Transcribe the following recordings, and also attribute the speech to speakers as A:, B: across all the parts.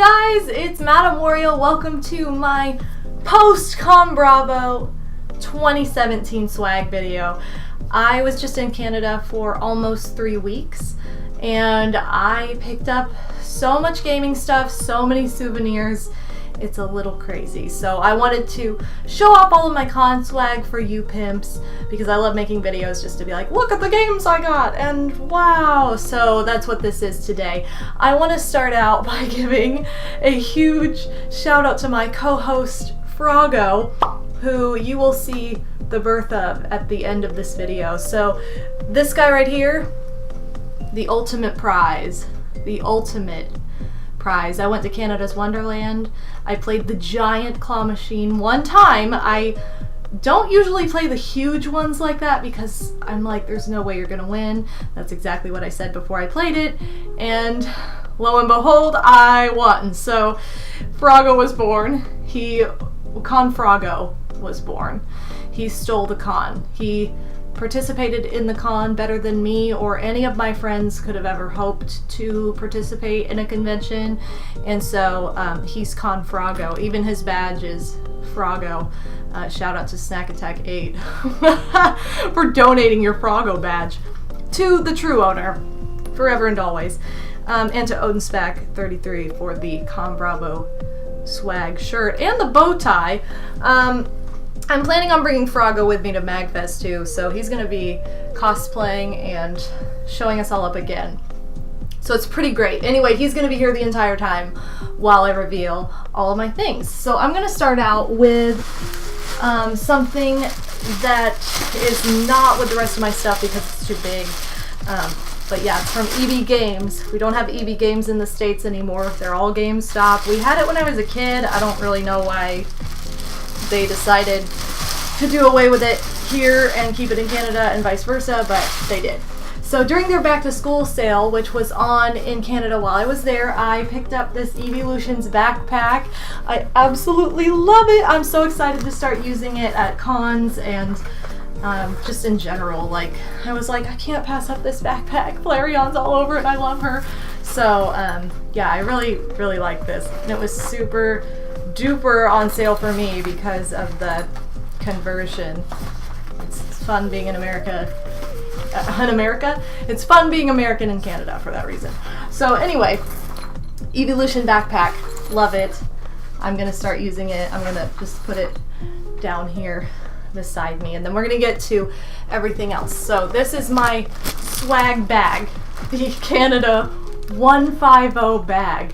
A: guys, it's MadameWario. Welcome to my post ConBravo 2017 swag video. I was just in Canada for almost 3 weeks and I picked up so much gaming stuff, so many souvenirs. It's a little crazy. So I wanted to show off all of my con swag for you pimps because I love making videos just to be like, look at the games I got and wow. So that's what this is today. I want to start out by giving a huge shout out to my co-host Froggo, who you will see the birth of at the end of this video. So this guy right here, the ultimate prize, the ultimate prize. I went to Canada's Wonderland. I played the giant claw machine one time. I don't usually play the huge ones like that because I'm like, there's no way you're gonna win. That's exactly what I said before I played it, and lo and behold, I won. So Froggo was born. ConFroggo was born. He stole the con. He participated in the con better than me or any of my friends could have ever hoped to participate in a convention, and so he's ConFroggo. Even his badge is Froggo. Shout out to Snack Attack 8 for donating your Froggo badge to the true owner, forever and always, and to ConSwaggo for the ConBravo swag shirt and the bow tie. I'm planning on bringing Froggo with me to MagFest too, so he's going to be cosplaying and showing us all up again. So it's pretty great. Anyway, he's going to be here the entire time while I reveal all of my things. So I'm going to start out with something that is not with the rest of my stuff because it's too big. But yeah, it's from EB Games. We don't have EB Games in the States anymore. They're all GameStop. We had it when I was a kid. I don't really know why they decided to do away with it here and keep it in Canada and vice versa, but they did. So during their back to school sale, which was on in Canada while I was there, I picked up this Evolutions backpack. I absolutely love it. I'm so excited to start using it at cons and just in general. Like, I was like, I can't pass up this backpack. Flarion's all over it. I love her. So yeah, I really like this. And it was super duper on sale for me because of the conversion. It's fun being in America. It's fun being American in Canada for that reason. So anyway, Evolution backpack, love it. I'm gonna start using it. I'm gonna just put it down here beside me, and then we're gonna get to everything else. So this is my swag bag, the Canada 150 bag.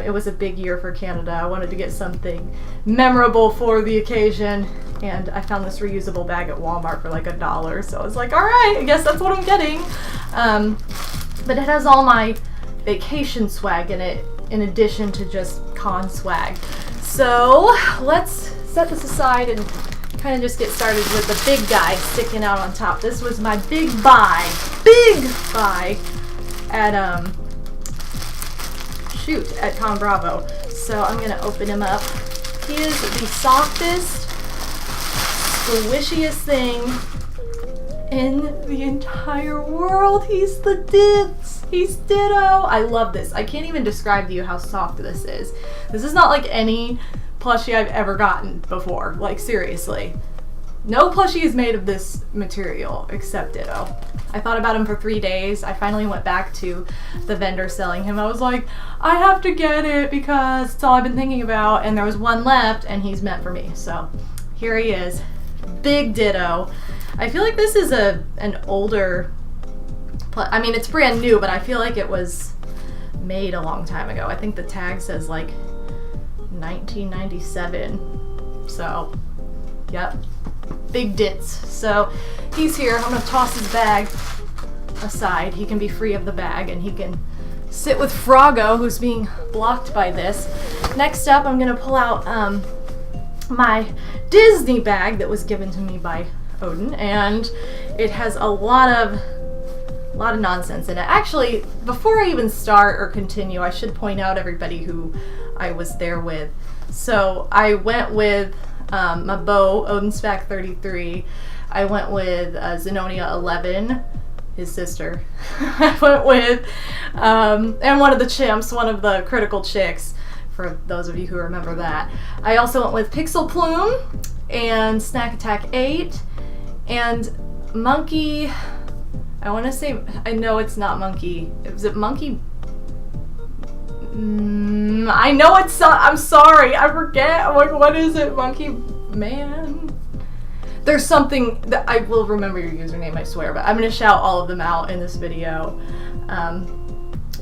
A: It was a big year for Canada. I wanted to get something memorable for the occasion, and I found this reusable bag at Walmart for like $1, so I was like, alright, I guess that's what I'm getting. But it has all my vacation swag in it, in addition to just con swag. So let's set this aside and kind of just get started with the big guy sticking out on top. This was my big buy at at ConBravo. So I'm gonna open him up. He is the softest, squishiest thing in the entire world. He's the dits. He's ditto. I love this. I can't even describe to you how soft this is. This is not like any plushie I've ever gotten before. Like, seriously. No plushie is made of this material except ditto. I thought about him for 3 days. I finally went back to the vendor selling him. I was like, I have to get it because it's all I've been thinking about, and there was one left and he's meant for me. So here he is. Big ditto. I feel like this is an older, I mean, it's brand new, but I feel like it was made a long time ago. I think the tag says like 1997. So, yep. Big dits. So he's here. I'm gonna toss his bag aside. He can be free of the bag and he can sit with Froggo, who's being blocked by this. Next up, I'm gonna pull out my Disney bag that was given to me by Odin, and it has a lot of nonsense in it. Actually, before I even start or continue, I should point out everybody who I was there with. So I went with my bow, Odin Spec 33. I went with Zenonia 11, his sister. I went with, and one of the chimps, one of the critical chicks, for those of you who remember that. I also went with Pixel Plume and Snack Attack 8 and Monkey. I want to say, I know it's not Monkey. Is it Monkey? I know it's, I'm sorry, I forget. I'm like, what is it? Monkey Man? There's something that I will remember your username, I swear, but I'm going to shout all of them out in this video.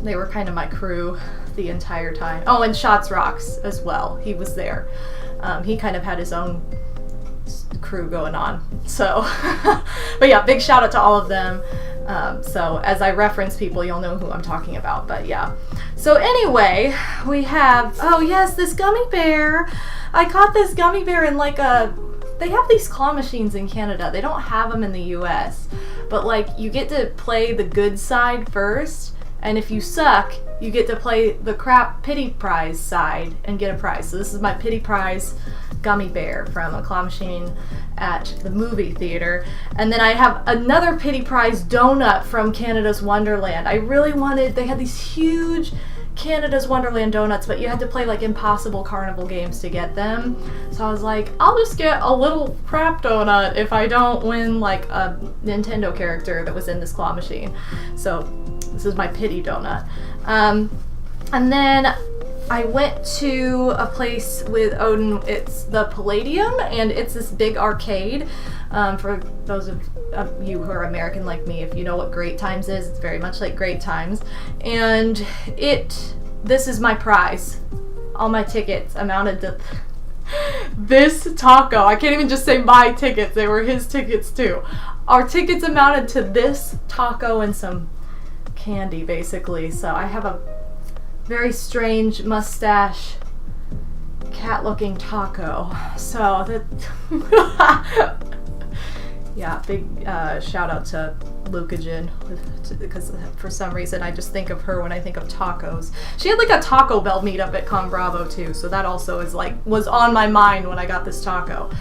A: They were kind of my crew the entire time. Oh, and Shots Rocks as well. He was there. He kind of had his own crew going on. So, but yeah, big shout out to all of them. So as I reference people, you'll know who I'm talking about, but yeah. So anyway, we have, oh yes, this gummy bear. I caught this gummy bear in like they have these claw machines in Canada. They don't have them in the US, but like you get to play the good side first, and if you suck, you get to play the crap pity prize side and get a prize. So this is my pity prize gummy bear from a claw machine at the movie theater. And then I have another pity prize donut from Canada's Wonderland. I really wanted, they had these huge Canada's Wonderland donuts, but you had to play like impossible carnival games to get them. So I was like, I'll just get a little crap donut if I don't win like a Nintendo character that was in this claw machine. So this is my pity donut. And then I went to a place with Odin. It's the Palladium, and it's this big arcade. For those of you who are American like me, if you know what Great Times is, it's very much like Great Times. And this is my prize. All my tickets amounted to this taco. I can't even just say my tickets, they were his tickets too. Our tickets amounted to this taco and some candy, basically. So I have a very strange mustache cat-looking taco. So that yeah, big shout out to Lucagen, because for some reason I just think of her when I think of tacos. She had like a Taco Bell meetup at ConBravo too, so that also is like was on my mind when I got this taco.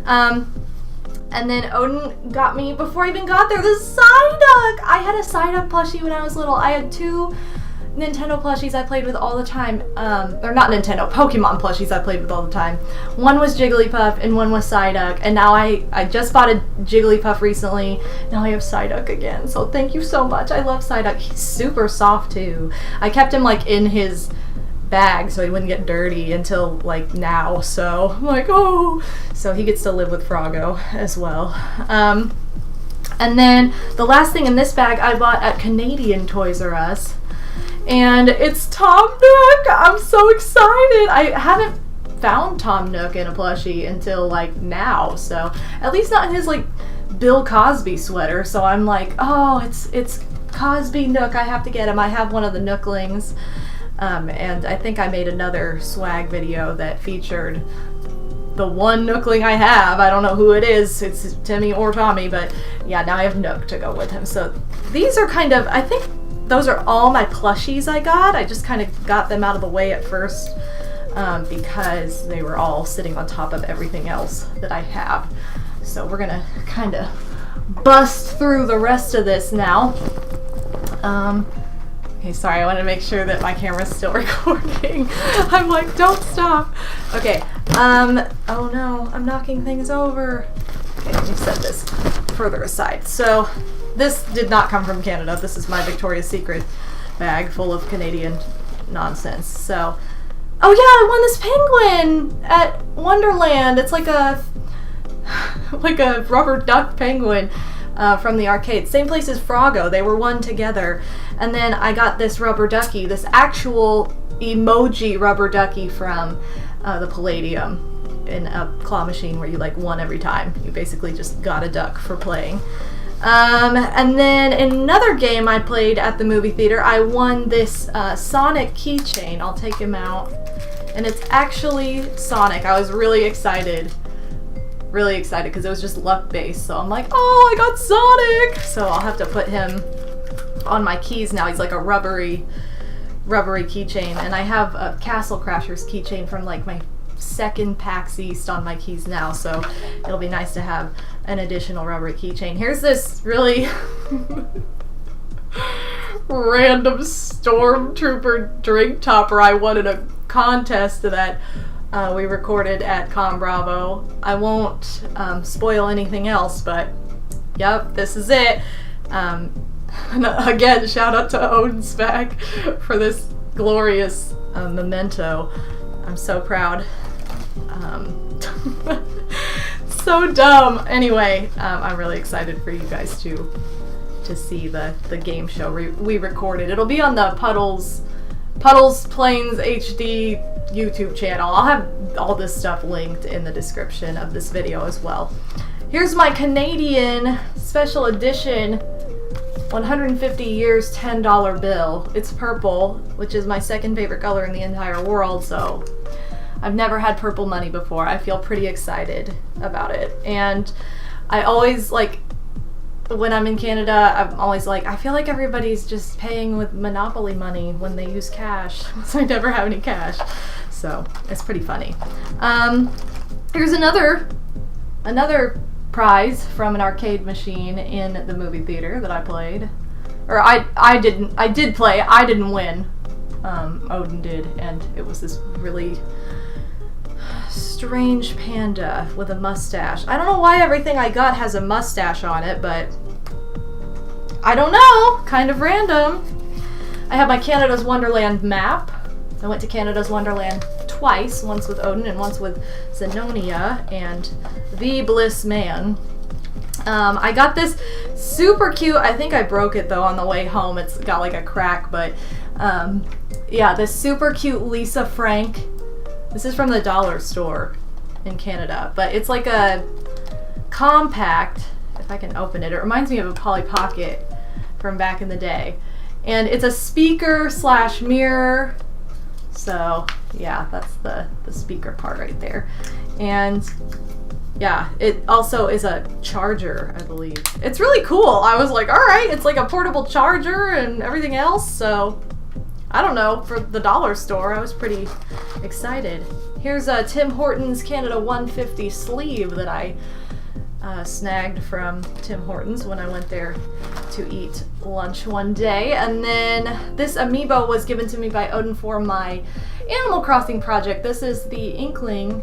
A: And then Odin got me, before I even got there, the Psyduck! I had a Psyduck plushie when I was little. I had 2 Nintendo plushies I played with all the time. Or not Nintendo, Pokemon plushies I played with all the time. One was Jigglypuff and one was Psyduck. And now I just bought a Jigglypuff recently. Now I have Psyduck again. So thank you so much. I love Psyduck. He's super soft too. I kept him like in his bag so he wouldn't get dirty until like now. So I'm like, oh. So he gets to live with Froggo as well. And then the last thing in this bag I bought at Canadian Toys R Us. And it's Tom Nook! I'm so excited! I haven't found Tom Nook in a plushie until like now, so at least not in his like Bill Cosby sweater. So I'm like, oh, it's Cosby Nook, I have to get him. I have one of the Nooklings, and I think I made another swag video that featured the one Nookling I have. I don't know who it is, it's Timmy or Tommy, but yeah, now I have Nook to go with him. So these are kind of, I think those are all my plushies I got. I just kind of got them out of the way at first because they were all sitting on top of everything else that I have. So we're gonna kind of bust through the rest of this now. Okay, sorry, I want to make sure that my camera's still recording. I'm like, don't stop. Okay, oh no, I'm knocking things over. Okay, let me set this further aside. So this did not come from Canada. This is my Victoria's Secret bag full of Canadian nonsense. So, oh yeah, I won this penguin at Wonderland. It's like a rubber duck penguin from the arcade. Same place as Froggo. They were one together. And then I got this rubber ducky, this actual emoji rubber ducky from the Palladium in a claw machine where you like won every time. You basically just got a duck for playing. And then in another game I played at the movie theater, I won this Sonic keychain. I'll take him out. And it's actually Sonic. I was really excited because it was just luck based. So I'm like, oh, I got Sonic! So I'll have to put him on my keys now. He's like a rubbery keychain. And I have a Castle Crashers keychain from like my second PAX East on my keys now, so it'll be nice to have an additional rubbery keychain. Here's this really random stormtrooper drink topper I won in a contest that we recorded at ConBravo. I won't spoil anything else, but yep, this is it. Again, shout out to Odin's back for this glorious memento. I'm so proud. So dumb. Anyway, I'm really excited for you guys to see the game show we recorded. It'll be on the Puddles Plains HD YouTube channel. I'll have all this stuff linked in the description of this video as well. Here's my Canadian special edition 150 years $10 bill. It's purple, which is my second favorite color in the entire world, so I've never had purple money before. I feel pretty excited about it. And I always, like, when I'm in Canada, I'm always like, I feel like everybody's just paying with Monopoly money when they use cash. So I never have any cash. So it's pretty funny. Here's another prize from an arcade machine in the movie theater that I played. Or I did play. I didn't win. Odin did, and it was this really strange panda with a mustache. I don't know why everything I got has a mustache on it, but I don't know. Kind of random. I have my Canada's Wonderland map. I went to Canada's Wonderland twice, once with Odin and once with Zenonia and the Bliss Man. I got this super cute, I think I broke it though on the way home. It's got like a crack, but yeah, this super cute Lisa Frank. This is from the dollar store in Canada, but it's like a compact, if I can open it. It reminds me of a Polly Pocket from back in the day. And it's a speaker / mirror. So yeah, that's the speaker part right there. And yeah, it also is a charger, I believe. It's really cool. I was like, all right, it's like a portable charger and everything else. So I don't know, for the dollar store, I was pretty excited. Here's a Tim Hortons Canada 150 sleeve that I snagged from Tim Hortons when I went there to eat lunch one day. And then this amiibo was given to me by Odin for my Animal Crossing project. This is the Inkling,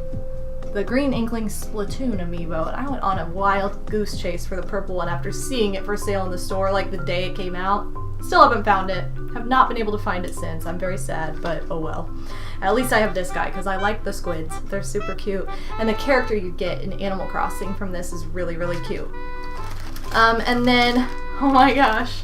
A: the Green Inkling Splatoon amiibo. And I went on a wild goose chase for the purple one after seeing it for sale in the store like the day it came out. Still haven't found it. Have not been able to find it since. I'm very sad, but oh well. At least I have this guy because I like the squids. They're super cute. And the character you get in Animal Crossing from this is really, really cute. And then, oh my gosh,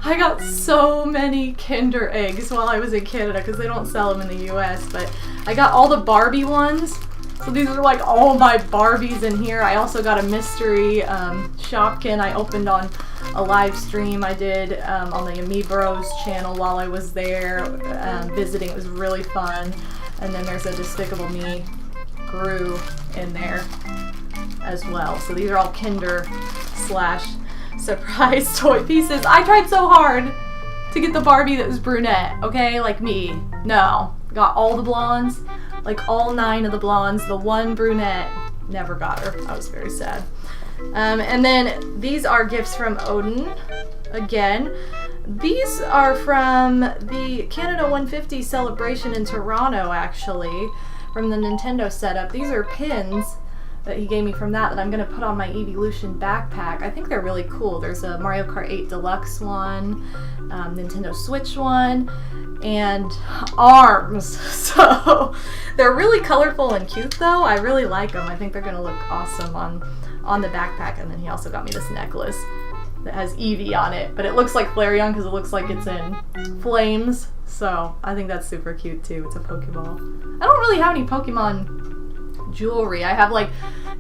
A: I got so many Kinder eggs while I was in Canada because they don't sell them in the US, but I got all the Barbie ones. So these are like all my Barbies in here. I also got a mystery Shopkin I opened on a live stream I did on the Amiibros channel while I was there visiting. It was really fun. And then there's a Despicable Me Gru in there as well. So these are all Kinder / surprise toy pieces. I tried so hard to get the Barbie that was brunette, okay? Like me. No. Got all the blondes. Like all 9 of the blondes. The one brunette, never got her. I was very sad. And then these are gifts from Odin. Again, these are from the Canada 150 celebration in Toronto, actually, from the Nintendo setup. These are pins that he gave me from that I'm going to put on my Evolution backpack. I think they're really cool. There's a Mario Kart 8 Deluxe one, Nintendo Switch one, and arms. So they're really colorful and cute though. I really like them. I think they're going to look awesome on the backpack. And then he also got me this necklace that has Eevee on it, but it looks like Flareon because it looks like it's in flames. So I think that's super cute too. It's a Pokeball. I don't really have any Pokemon jewelry. I have like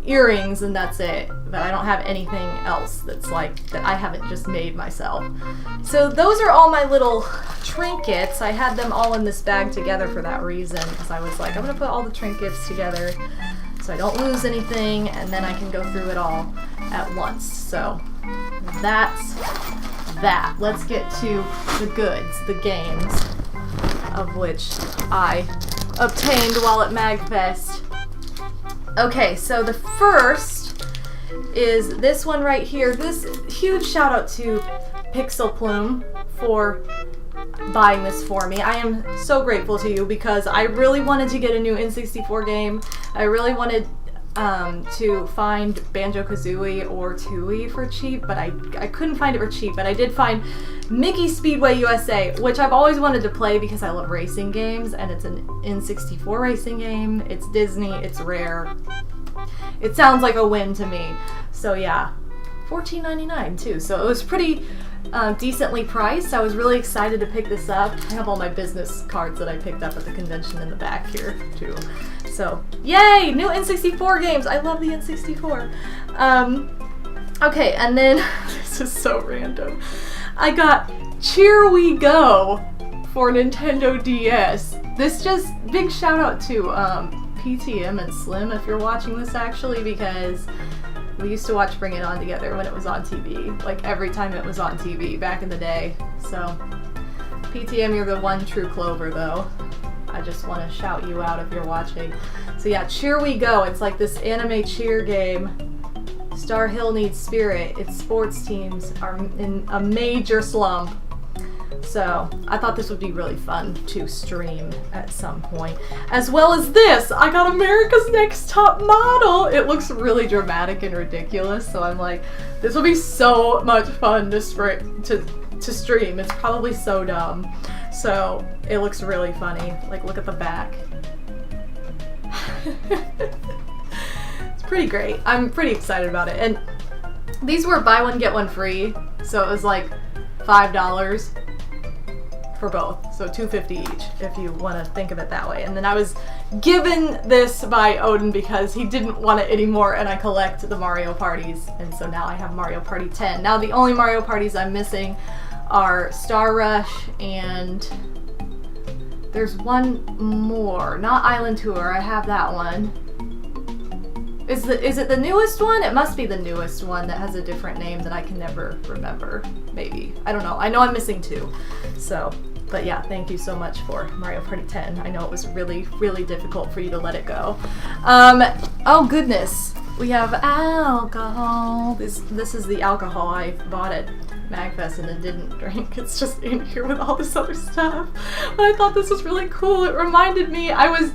A: earrings and that's it, but I don't have anything else that's like that I haven't just made myself. So those are all my little trinkets. I had them all in this bag together for that reason, because I was like, I'm gonna put all the trinkets together so I don't lose anything, and then I can go through it all at once. So that's that. Let's get to the goods, the games, of which I obtained while at MagFest. Okay, so the first is this one right here. This huge shout out to Pixel Plume for buying this for me. I am so grateful to you because I really wanted to get a new N64 game. I really wanted to find Banjo-Kazooie or Tooie for cheap, but I couldn't find it for cheap, but I did find Mickey Speedway USA, which I've always wanted to play because I love racing games, and it's an N64 racing game. It's Disney, it's rare. It sounds like a win to me. So yeah, $14.99 too, so it was pretty decently priced. I was really excited to pick this up. I have all my business cards that I picked up at the convention in the back here too. So yay, new N64 games. I love the N64. Okay, and then this is so random. I got Cheer We Go for Nintendo DS. This just big shout out to PTM and Slim if you're watching this actually, because we used to watch Bring It On together when it was on TV, like every time it was on TV back in the day. So PTM, you're the one true Clover though. I just want to shout you out if you're watching. So yeah, Cheer We Go. It's like this anime cheer game. Star Hill needs spirit. Its sports teams are in a major slump. So I thought this would be really fun to stream at some point. As well as this, I got America's Next Top Model. It looks really dramatic and ridiculous, so I'm like, this will be so much fun to stream. It's probably so dumb. So it looks really funny. Like, look at the back. It's pretty great. I'm pretty excited about it. And these were buy one, get one free. So it was like $5 for both. So $2.50 each if you want to think of it that way. And then I was given this by Odin because he didn't want it anymore, and I collect the Mario parties. And so now I have Mario Party 10. Now the only Mario parties I'm missing are Star Rush, and there's one more, not Island Tour. I have that one. Is it the newest one? It must be the newest one that has a different name that I can never remember. Maybe. I don't know. I know I'm missing two. So, but yeah, thank you so much for Mario Party 10. I know it was really, really difficult for you to let it go. Oh goodness. We have alcohol. This is the alcohol I bought at MagFest and then didn't drink. It's just in here with all this other stuff. But I thought this was really cool. It reminded me, I was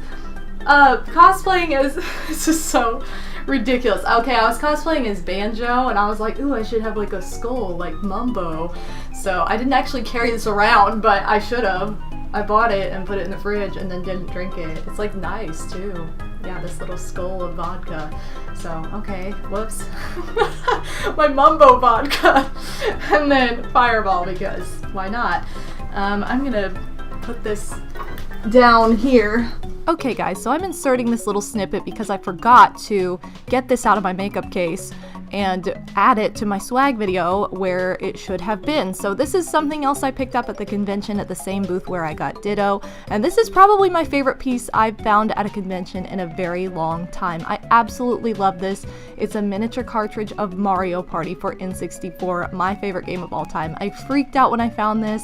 A: cosplaying as, this is so ridiculous. Okay, I was cosplaying as Banjo, and I was like, ooh, I should have like a skull, like Mumbo. So I didn't actually carry this around, but I should have. I bought it and put it in the fridge and then didn't drink it. It's like nice too. Yeah, this little skull of vodka. So, okay, whoops. My Mumbo vodka. And then Fireball, because why not? I'm gonna put this down here. Okay guys, so I'm inserting this little snippet because I forgot to get this out of my makeup case and add it to my swag video where it should have been. So this is something else I picked up at the convention at the same booth where I got Ditto, and this is probably my favorite piece I've found at a convention in a very long time. I absolutely love this. It's a miniature cartridge of Mario Party for N64, my favorite game of all time. I freaked out when I found this.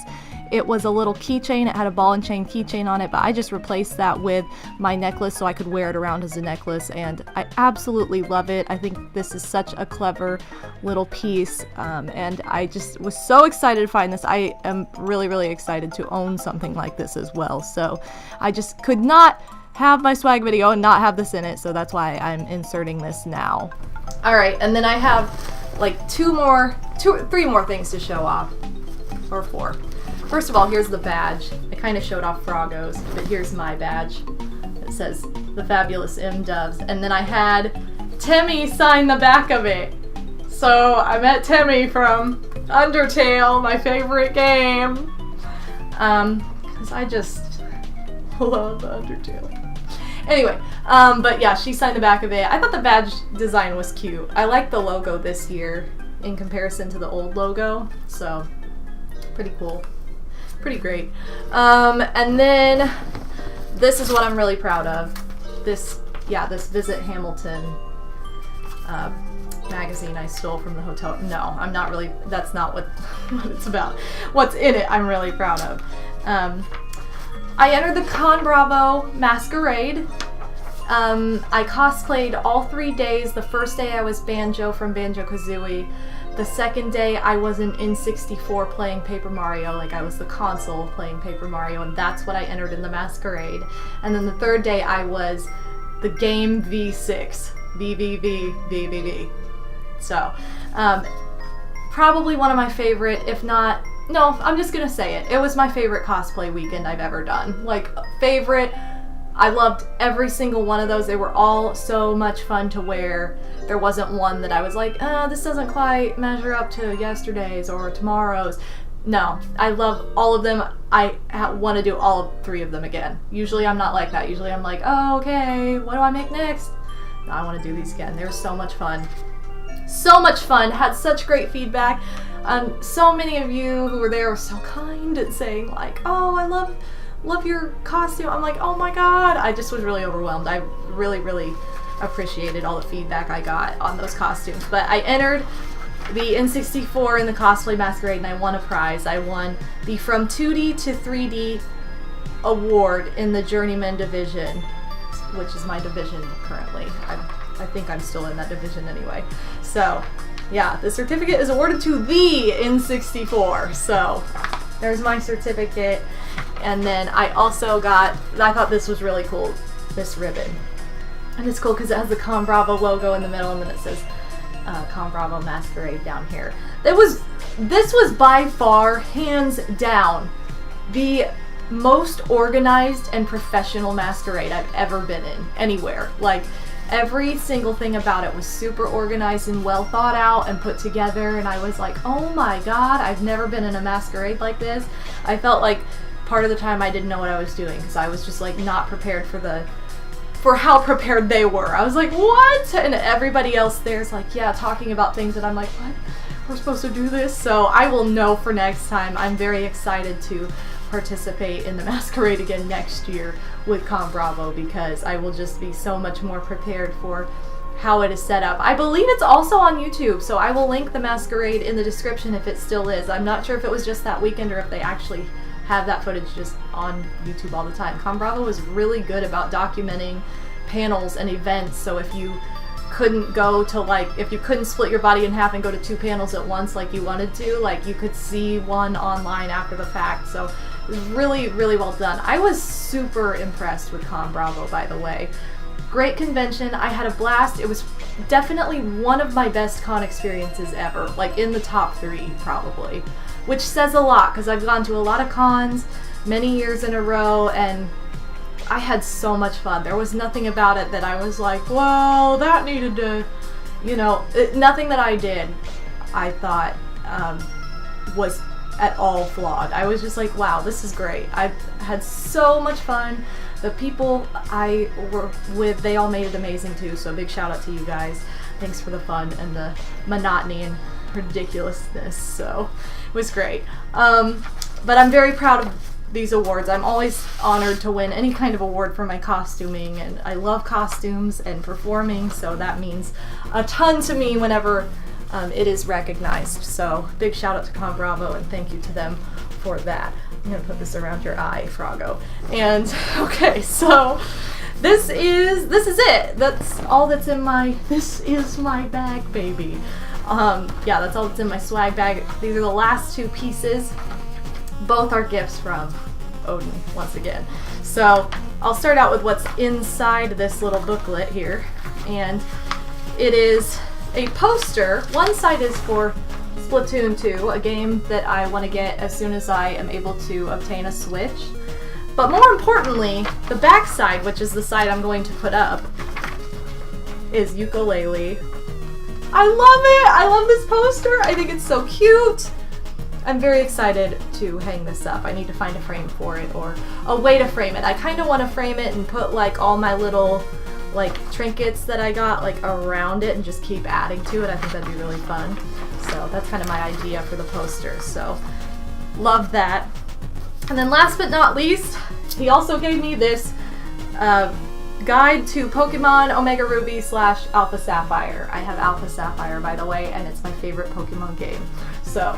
A: It was a little keychain. It had a ball and chain keychain on it, but I just replaced that with my necklace so I could wear it around as a necklace, and I absolutely love it. I think this is such a clever little piece, and I just was so excited to find this. I am really, really excited to own something like this as well, so I just could not have my swag video and not have this in it, so that's why I'm inserting this now. Alright, and then I have like three more things to show off, or four. First of all, here's the badge. I kind of showed off Froggo's, but here's my badge. It says the Fabulous M Doves. And then I had Timmy sign the back of it. So I met Timmy from Undertale, my favorite game. Because I just love Undertale. Anyway, but yeah, she signed the back of it. I thought the badge design was cute. I like the logo this year in comparison to the old logo. So, pretty cool. Pretty great. And then this is what I'm really proud of. This Visit Hamilton magazine I stole from the hotel. No, I'm not really, that's not what it's about. What's in it I'm really proud of. I entered the ConBravo Masquerade. I cosplayed all 3 days. The first day I was Banjo from Banjo-Kazooie. The second day I was in N64 playing Paper Mario, like I was the console playing Paper Mario, and that's what I entered in the masquerade. And then the third day I was the game V6, VVV. So, probably one of my favorite, if not, no, I'm just gonna say it. It was my favorite cosplay weekend I've ever done. Like, favorite. I loved every single one of those. They were all so much fun to wear. There wasn't one that I was like, this doesn't quite measure up to yesterday's or tomorrow's. No, I love all of them. I want to do all 3 of them again. Usually I'm not like that. Usually I'm like, oh, okay, what do I make next? No, I want to do these again. They were so much fun. So much fun. Had such great feedback. So many of you who were there were so kind and saying like, oh, I love your costume. I'm like, oh my god. I just was really overwhelmed. I really appreciated all the feedback I got on those costumes. But I entered the N64 in the cosplay masquerade and I won a prize. I won the From 2D to 3D award in the Journeyman division, which is my division currently. I think I'm still in that division anyway. So yeah, the certificate is awarded to the N64. So there's my certificate. And then I also got, I thought this was really cool, this ribbon. And it's cool because it has the ConBravo logo in the middle and then it says ConBravo Masquerade down here. This was by far, hands down, the most organized and professional masquerade I've ever been in, anywhere. Like, every single thing about it was super organized and well thought out and put together, and I was like, oh my god, I've never been in a masquerade like this. I felt like part of the time I didn't know what I was doing because I was just like not prepared for how prepared they were. I was like, what? And everybody else there's like, yeah, talking about things that I'm like, what? We're supposed to do this? So I will know for next time. I'm very excited to participate in the masquerade again next year with ConBravo because I will just be so much more prepared for how it is set up. I believe it's also on YouTube, so I will link the masquerade in the description if it still is. I'm not sure if it was just that weekend or if they actually have that footage just on YouTube all the time. ConBravo is really good about documenting panels and events, so if you couldn't go to, like, if you couldn't split your body in half and go to 2 panels at once like you wanted to, like, you could see one online after the fact. So it was really well done. I was super impressed with ConBravo, by the way. Great convention. I had a blast. It was definitely one of my best con experiences ever, like in the top 3 probably, which says a lot because I've gone to a lot of cons many years in a row and I had so much fun. There was nothing about it that I was like, well, that needed to, you know, nothing that I did I thought was at all flawed. I was just like, wow, this is great. I had so much fun. The people I were with, they all made it amazing too, so big shout out to you guys. Thanks for the fun and the monotony and ridiculousness, so it was great. But I'm very proud of these awards. I'm always honored to win any kind of award for my costuming, and I love costumes and performing, so that means a ton to me whenever it is recognized. So big shout out to ConBravo and thank you to them for that. I'm gonna put this around your eye, Froggo. And okay, so this is it. That's all that's in my, this is my bag, baby. Yeah, that's all that's in my swag bag. These are the last 2 pieces. Both are gifts from Odin, once again. So I'll start out with what's inside this little booklet here. And it is a poster. One side is for Splatoon 2, a game that I want to get as soon as I am able to obtain a Switch. But more importantly, the back side, which is the side I'm going to put up, is ukulele. I love it! I love this poster! I think it's so cute! I'm very excited to hang this up. I need to find a frame for it, or a way to frame it. I kind of want to frame it and put like all my little like trinkets that I got like around it and just keep adding to it. I think that'd be really fun. So that's kind of my idea for the poster. So love that. And then last but not least, he also gave me this guide to Pokemon Omega Ruby / Alpha Sapphire. I have Alpha Sapphire, by the way, and it's my favorite Pokemon game. So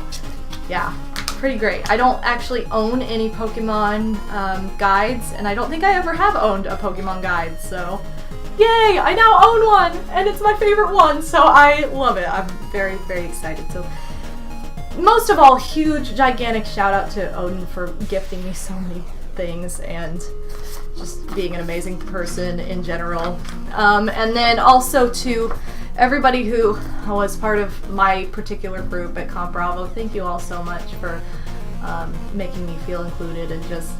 A: yeah, pretty great. I don't actually own any Pokemon guides, and I don't think I ever have owned a Pokemon guide, so yay! I now own one, and it's my favorite one, so I love it. I'm very, very excited. So most of all, huge, gigantic shout out to Odin for gifting me so many things and just being an amazing person in general. And then also to everybody who was part of my particular group at ConBravo, thank you all so much for making me feel included and just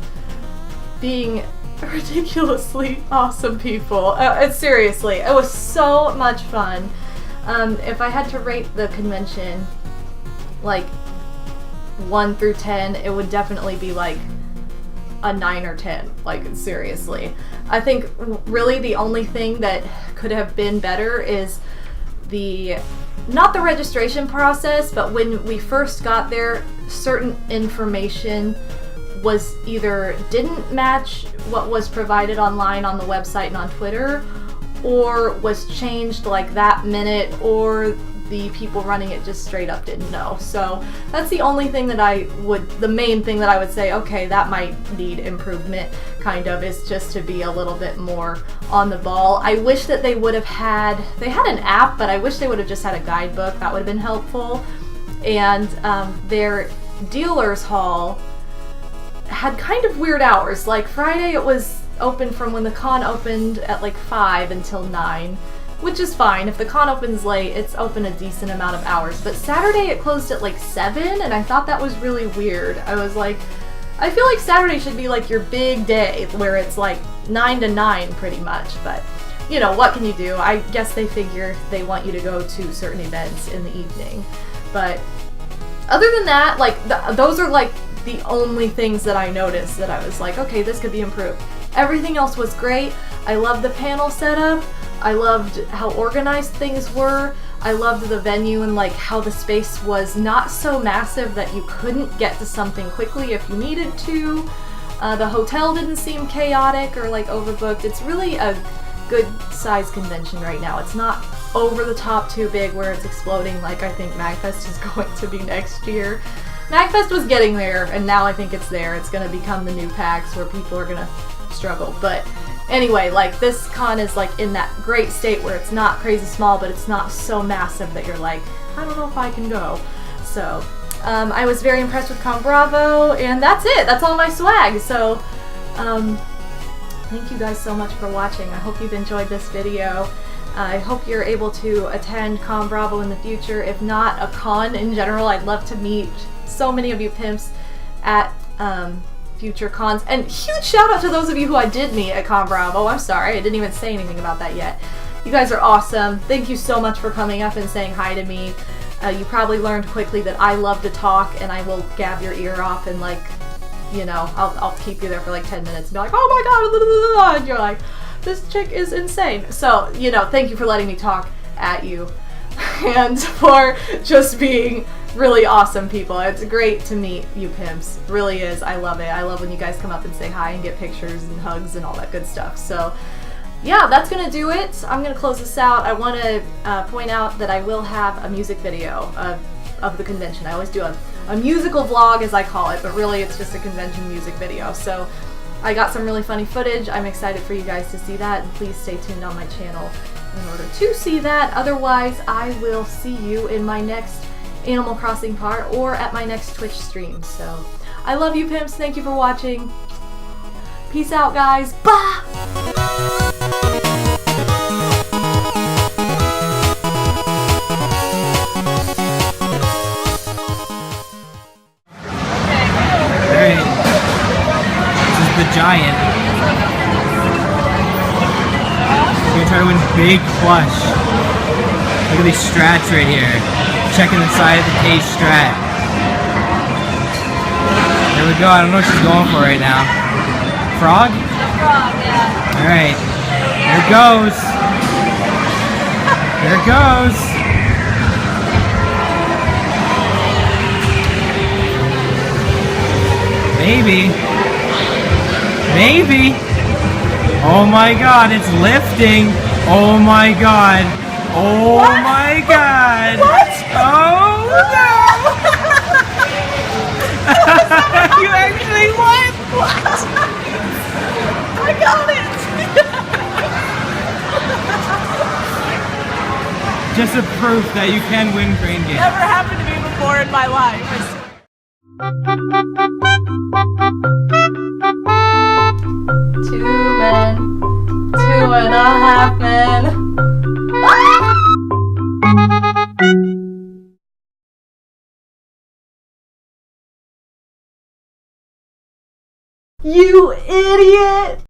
A: being ridiculously awesome people. Seriously, it was so much fun. If I had to rate the convention like 1 through 10, it would definitely be like a 9 or 10, like seriously. I think really the only thing that could have been better is not the registration process, but when we first got there, certain information was either didn't match what was provided online on the website and on Twitter, or was changed like that minute, or the people running it just straight up didn't know. So that's the only thing that the main thing that I would say, okay, that might need improvement, kind of, is just to be a little bit more on the ball. I wish that they had an app, but I wish they would have just had a guidebook. That would have been helpful. And their dealer's hall had kind of weird hours. Like Friday it was open from when the con opened at like 5 until 9. Which is fine. If the con opens late, it's open a decent amount of hours. But Saturday it closed at like 7, and I thought that was really weird. I was like, I feel like Saturday should be like your big day, where it's like 9 to 9 pretty much. But, you know, what can you do? I guess they figure they want you to go to certain events in the evening. But other than that, like, those are like the only things that I noticed that I was like, okay, this could be improved. Everything else was great. I loved the panel setup. I loved how organized things were. I loved the venue and like how the space was not so massive that you couldn't get to something quickly if you needed to. The hotel didn't seem chaotic or like overbooked. It's really a good size convention right now. It's not over the top too big where it's exploding like I think MagFest is going to be next year. MagFest was getting there, and now I think it's there. It's going to become the new PAX where people are going to struggle. But anyway, like, this con is like in that great state where it's not crazy small, but it's not so massive that you're like, I don't know if I can go. So I was very impressed with ConBravo, and that's it. That's all my swag. So thank you guys so much for watching. I hope you've enjoyed this video. I hope you're able to attend ConBravo in the future. If not, a con in general, I'd love to meet so many of you pimps at future cons. And huge shout out to those of you who I did meet at ConBravo. I'm sorry, I didn't even say anything about that yet. You guys are awesome. Thank you so much for coming up and saying hi to me. You probably learned quickly that I love to talk, and I will gab your ear off and, like, you know, I'll keep you there for like 10 minutes and be like, oh my god, and you're like, this chick is insane. So, you know, thank you for letting me talk at you and for just being really awesome people. It's great to meet you pimps. It really is. I love it. I love when you guys come up and say hi and get pictures and hugs and all that good stuff. So yeah, that's gonna do it. I'm gonna close this out. I want to point out that I will have a music video of the convention. I always do a musical vlog, as I call it, but really it's just a convention music video. So I got some really funny footage. I'm excited for you guys to see that, and please stay tuned on my channel in order to see that. Otherwise, I will see you in my next Animal Crossing part or at my next Twitch stream. So I love you pimps. Thank you for watching. Peace out, guys. Bye!
B: The giant. We're gonna try to win big plush. Look at these strats right here. Checking the side of the cage strat. There we go. I don't know what she's going for right now. Frog?
C: Frog, yeah.
B: Alright. Here it goes. Here it goes. Maybe. Maybe. Oh my god, it's lifting. Oh my god. Oh what? My god.
C: What?
B: Oh no. You actually won.
C: What? I got it.
B: Just a proof that you can win brain games.
C: Never happened to me before in my life, I swear.
A: 2 men, 2.5 men. You idiot!